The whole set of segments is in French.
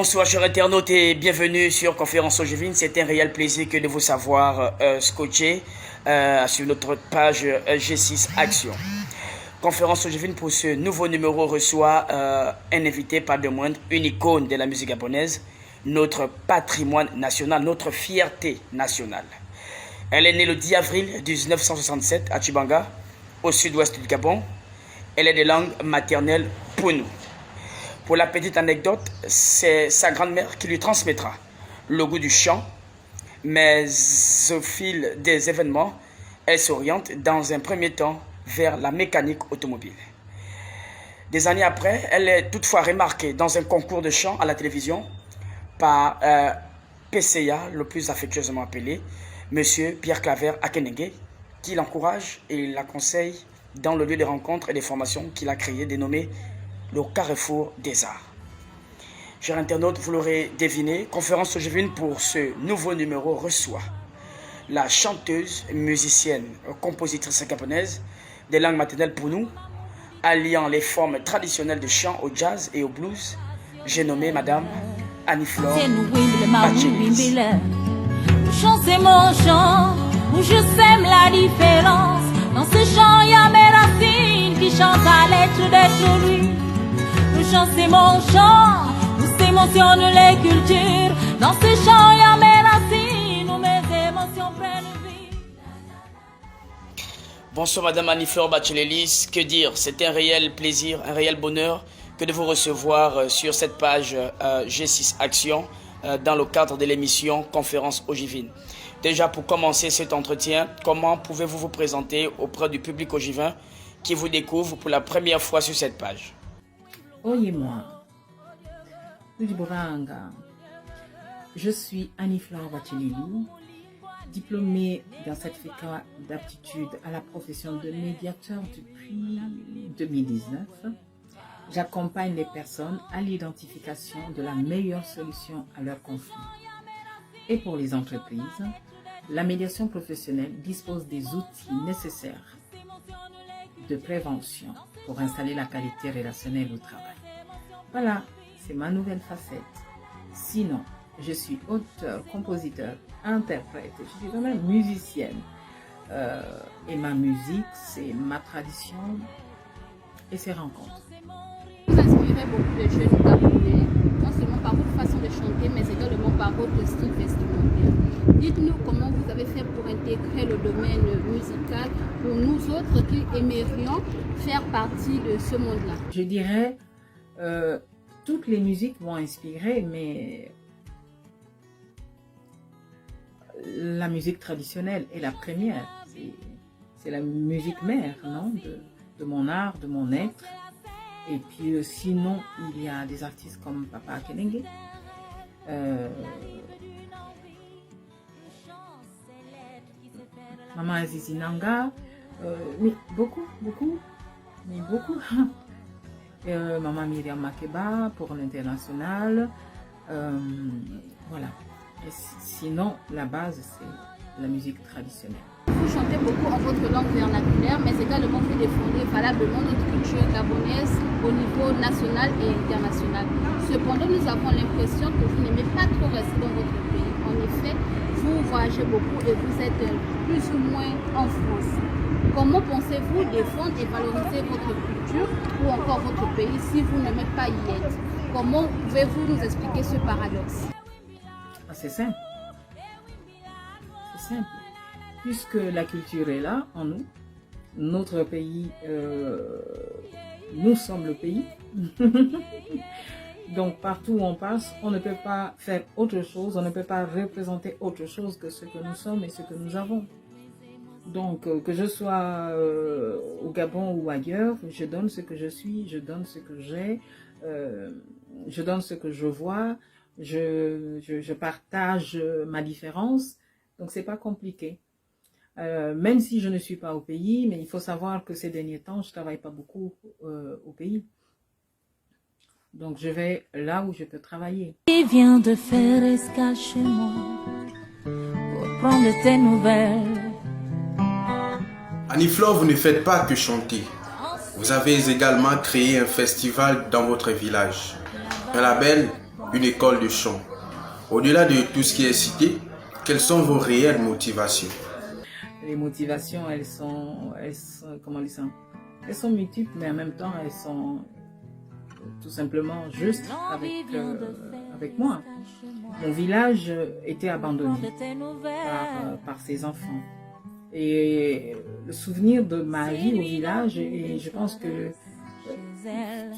Bonsoir chers internautes et bienvenue sur Conférence Ogivine. C'est un réel plaisir que de vous savoir scotché sur notre page G6 Action. Conférence Ogivine pour ce nouveau numéro reçoit un invité pas de moindre, une icône de la musique gabonaise, notre patrimoine national, notre fierté nationale. Elle est née le 10 avril 1967 à Tchibanga, au sud-ouest du Gabon. Elle est de langue maternelle Pounou. Pour la petite anecdote, c'est sa grand-mère qui lui transmettra le goût du chant, mais au fil des événements, elle s'oriente dans un premier temps vers la mécanique automobile. Des années après, elle est toutefois remarquée dans un concours de chant à la télévision par PCA, le plus affectueusement appelé, Monsieur Pierre Claver Akenenge, qui l'encourage et la conseille dans le lieu de rencontres et des formations qu'il a créé, dénommé le Carrefour des Arts. Chers internautes, vous l'aurez deviné, Conférence Ogivine pour ce nouveau numéro reçoit la chanteuse, musicienne, compositrice gabonaise des langues maternelles pour nous, alliant les formes traditionnelles de chant au jazz et au blues. J'ai nommé Madame Annie-Flore Bachelis. Le chant c'est mon chant, où je sème la différence. Dans ce chant, il y a mes racines qui chantent à l'être d'être lui. Le chant c'est mon chant, où s'émotionnent les cultures. Dans ce chant, il y a mes racines, où mes émotions prennent vie. Bonsoir Madame Annie-Flore Bachelis, que dire, c'est un réel plaisir, un réel bonheur que de vous recevoir sur cette page G6 Action dans le cadre de l'émission Conférence Ogivine. Déjà pour commencer cet entretien, comment pouvez-vous vous présenter auprès du public ogivin qui vous découvre pour la première fois sur cette page? Oyez-moi, je suis Annie-Flore Bachelis, diplômée d'un certificat d'aptitude à la profession de médiateur depuis 2019. J'accompagne les personnes à l'identification de la meilleure solution à leurs conflits. Et pour les entreprises, la médiation professionnelle dispose des outils nécessaires de prévention pour installer la qualité relationnelle au travail. Voilà, c'est ma nouvelle facette. Sinon, je suis auteur, compositeur, interprète, je suis quand même musicienne. Et ma musique, c'est ma tradition et ses rencontres. Vous inspirez beaucoup de jeunes Gabonais, non seulement par votre façon de chanter, mais également par votre style vestimentaire. Dites-nous comment vous avez fait pour intégrer le domaine musical pour nous autres qui aimerions faire partie de ce monde-là. Je dirais, toutes les musiques m'ont inspiré, mais la musique traditionnelle est la première. C'est la musique mère, non, de mon art, de mon être. Et puis sinon, il y a des artistes comme Papa Akenenge, Maman Azizi Nanga, mais beaucoup. Maman Myriam Makeba pour l'international. Voilà. Et sinon, la base, c'est la musique traditionnelle. Vous chantez beaucoup en votre langue vernaculaire, mais également vous défendez valablement notre culture gabonaise au niveau national et international. Cependant, nous avons l'impression que vous n'aimez pas trop rester dans votre pays. En effet, vous voyagez beaucoup et vous êtes plus ou moins en France. Comment pensez-vous défendre et valoriser votre culture ou encore votre pays si vous n'aimez pas y être? Comment pouvez-vous nous expliquer ce paradoxe? C'est simple. C'est simple. Puisque la culture est là, en nous, notre pays, nous sommes le pays. Donc partout où on passe, on ne peut pas faire autre chose, on ne peut pas représenter autre chose que ce que nous sommes et ce que nous avons. Donc que je sois au Gabon ou ailleurs, je donne ce que je suis, je donne ce que j'ai, je donne ce que je vois, je partage ma différence, donc c'est pas compliqué. Même si je ne suis pas au pays, mais il faut savoir que ces derniers temps, je travaille pas beaucoup au pays. Donc je vais là où je peux travailler. Il vient de faire escale chez moi pour prendre tes nouvelles. Annie-Flore, vous ne faites pas que chanter. Vous avez également créé un festival dans votre village. Un label une école de chant. Au-delà de tout ce qui est cité, quelles sont vos réelles motivations? Les motivations, elles sont comment dire ça? Elles sont multiples, mais en même temps, elles sont tout simplement juste avec moi. Mon village était abandonné par ses enfants. Et le souvenir de ma vie au village, et je pense que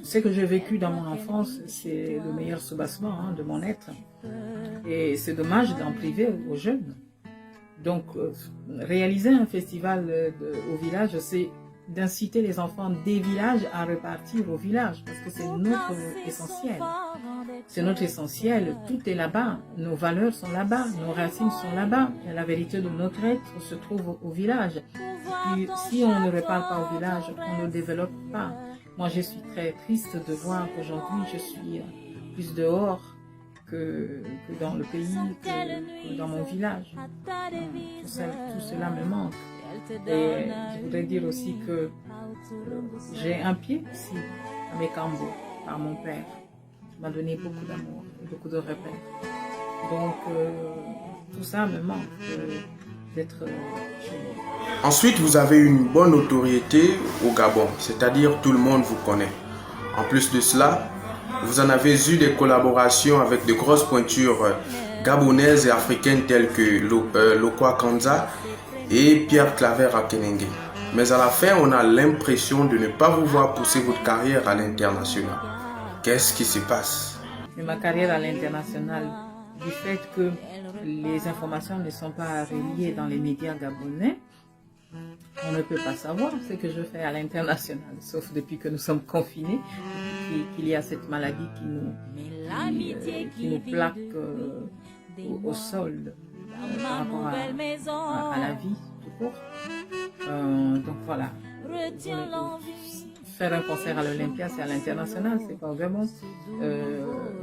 ce que j'ai vécu dans mon enfance, c'est le meilleur soubassement de mon être. Et c'est dommage d'en priver aux jeunes. Donc, réaliser un festival au village, c'est d'inciter les enfants des villages à repartir au village, parce que c'est notre essentiel. C'est notre essentiel, tout est là-bas, nos valeurs sont là-bas, nos racines sont là-bas, et la vérité de notre être se trouve au village. Et si on ne repart pas au village, on ne développe pas. Moi, je suis très triste de voir qu'aujourd'hui, je suis plus dehors que dans le pays, que dans mon village. Tout cela me manque. Et je voudrais dire aussi que j'ai un pied ici, à Mekambo, par mon père, qui m'a donné beaucoup d'amour et beaucoup de repères. Donc, tout ça me manque d'être chez moi. Ensuite, vous avez une bonne notoriété au Gabon, c'est-à-dire tout le monde vous connaît. En plus de cela, vous en avez eu des collaborations avec de grosses pointures gabonaises et africaines telles que Lokwa Kanza et Pierre Claver Akenenge. Mais à la fin, on a l'impression de ne pas vous voir pousser votre carrière à l'international. Qu'est-ce qui se passe? Mais ma carrière à l'international, du fait que les informations ne sont pas reliées dans les médias gabonais, on ne peut pas savoir ce que je fais à l'international, sauf depuis que nous sommes confinés, qu'il y a cette maladie qui nous plaque au sol par rapport à la vie tout court. Donc voilà, faire un concert à l'Olympia, c'est à l'international, c'est pas au Gabon.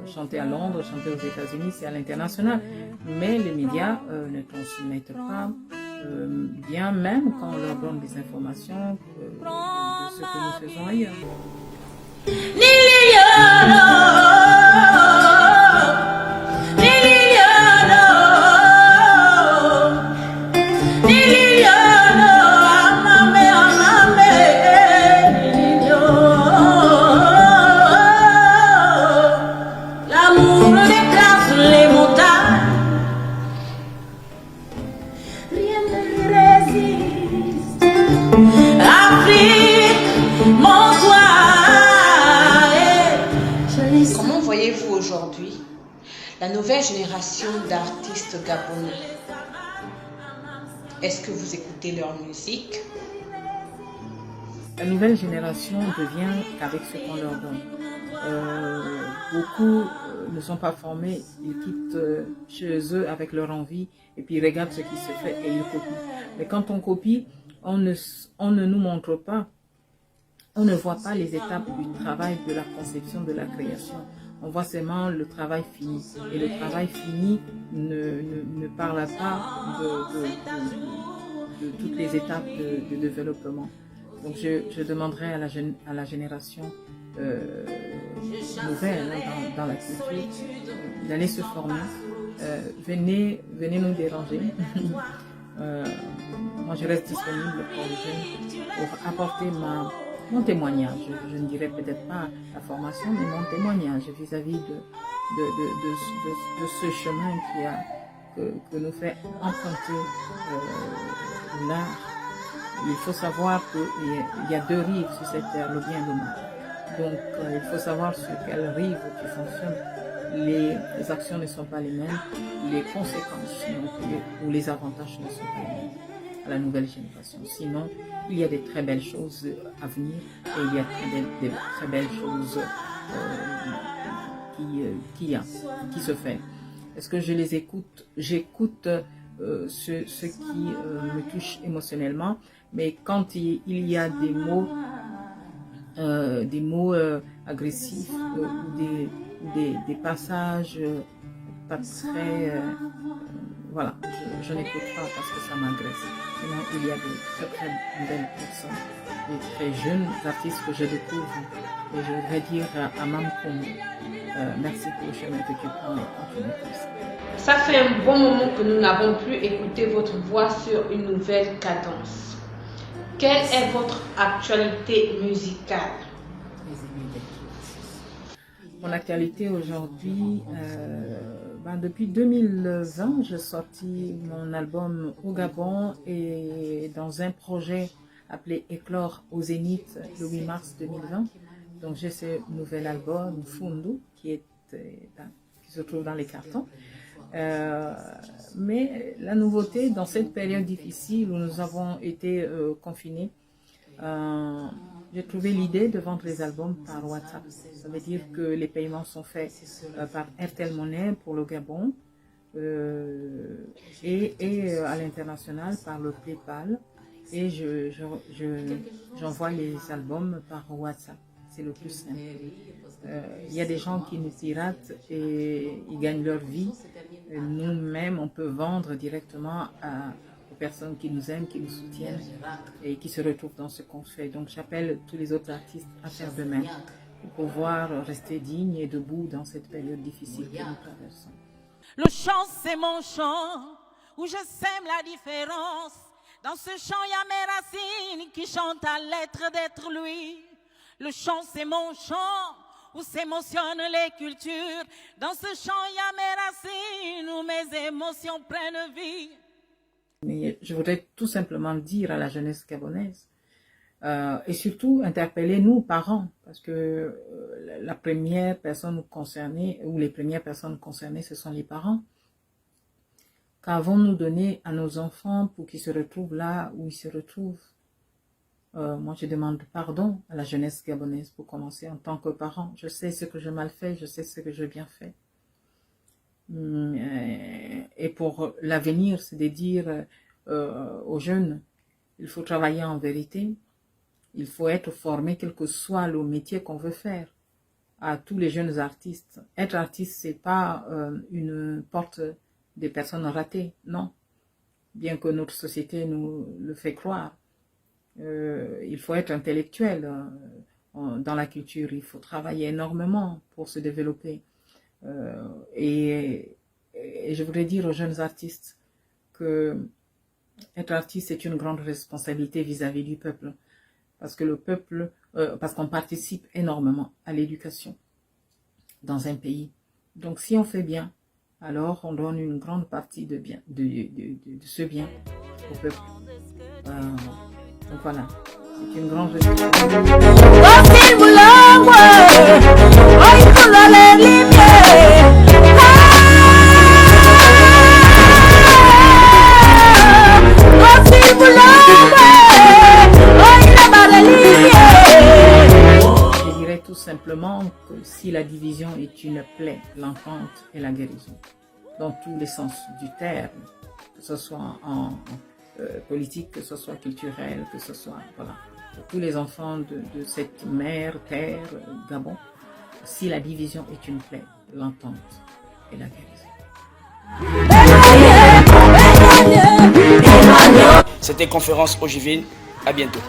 Chanter à Londres, chanter aux États-Unis, c'est à l'international. Mais les médias ne transmettent pas bien, même quand on leur donne des informations de ce que nous faisons ailleurs. Comment voyez-vous aujourd'hui la nouvelle génération d'artistes gabonais? Est-ce que vous écoutez leur musique? La nouvelle génération devient avec ce qu'on leur donne. Beaucoup ne sont pas formés, ils quittent chez eux avec leur envie et puis ils regardent ce qui se fait et ils copient. Mais quand on copie, on ne nous montre pas, on ne voit pas les étapes du travail, de la conception, de la création. On voit seulement le travail fini. Et le travail fini ne parle pas de toutes les étapes de développement. Donc je demanderais à la génération nouvelle dans la culture d'aller se former. Venez nous déranger. Moi je reste disponible pour les jeunes pour apporter mon témoignage. Je ne dirais peut-être pas la formation, mais mon témoignage vis-à-vis de ce chemin que nous fait emprunter l'art. Il faut savoir qu'il y a deux rives sur cette terre, le bien et le mal. Donc il faut savoir sur quelle rive tu fonctionnes. Les actions ne sont pas les mêmes, les conséquences ou les avantages ne sont pas les mêmes à la nouvelle génération. Sinon, il y a des très belles choses à venir et il y a des très belles choses qui se font. Est-ce que je les écoute? J'écoute ce qui me touche émotionnellement, mais quand il y a des mots agressifs ou des passages pas très... voilà, je n'écoute pas parce que ça m'agresse. Sinon, il y a de très très belles personnes, des très jeunes artistes que je découvre. Et je voudrais dire à Mam Komo, Merci pour le chemin que tu prends et continue comme ça. Ça fait un bon moment que nous n'avons plus écouté votre voix sur une nouvelle cadence. Quelle est votre actualité musicale? Mon actualité aujourd'hui, depuis 2020, j'ai sorti mon album au Gabon et dans un projet appelé Éclore au Zénith le 8 mars 2020. Donc j'ai ce nouvel album, Fundu, qui se trouve dans les cartons. Mais la nouveauté dans cette période difficile où nous avons été confinés, j'ai trouvé l'idée de vendre les albums par WhatsApp. Ça veut dire que les paiements sont faits par Airtel Money pour le Gabon et à l'international par le PayPal. Et j'envoie les albums par WhatsApp. C'est le plus simple. Il y a des gens qui nous piratent et ils gagnent leur vie. Nous-mêmes, on peut vendre directement aux personnes qui nous aiment, qui nous soutiennent et qui se retrouvent dans ce qu'on fait. Donc j'appelle tous les autres artistes à faire de même pour pouvoir rester dignes et debout dans cette période difficile que nous traversons. Le chant, c'est mon chant, où je sème la différence. Dans ce chant, il y a mes racines qui chantent à l'être d'être lui. Le chant, c'est mon chant, où s'émotionnent les cultures. Dans ce chant, il y a mes racines, où mes émotions prennent vie. Mais je voudrais tout simplement dire à la jeunesse gabonaise, et surtout interpeller nous, parents, parce que la première personne concernée, ou les premières personnes concernées, ce sont les parents. Qu'avons-nous donné à nos enfants pour qu'ils se retrouvent là où ils se retrouvent? Moi, je demande pardon à la jeunesse gabonaise pour commencer en tant que parent. Je sais ce que j'ai mal fait, je sais ce que j'ai bien fait. Et pour l'avenir, c'est de dire aux jeunes, il faut travailler en vérité, il faut être formé quel que soit le métier qu'on veut faire. À tous les jeunes artistes, être artiste, c'est pas une porte des personnes ratées, non. Bien que notre société nous le fait croire. Il faut être intellectuel dans la culture, il faut travailler énormément pour se développer. Et je voudrais dire aux jeunes artistes que être artiste c'est une grande responsabilité vis-à-vis du peuple, parce que le peuple, parce qu'on participe énormément à l'éducation dans un pays. Donc si on fait bien, alors on donne une grande partie de ce bien au peuple. Donc voilà, c'est une grande responsabilité. Je dirais tout simplement que si la division est une plaie, l'entente est la guérison. Dans tous les sens du terme, que ce soit en politique, que ce soit culturel, que ce soit, voilà, pour tous les enfants de cette mère, terre, Gabon, si la division est une plaie, l'entente est la guérison. C'était Conférence Ogivine, à bientôt.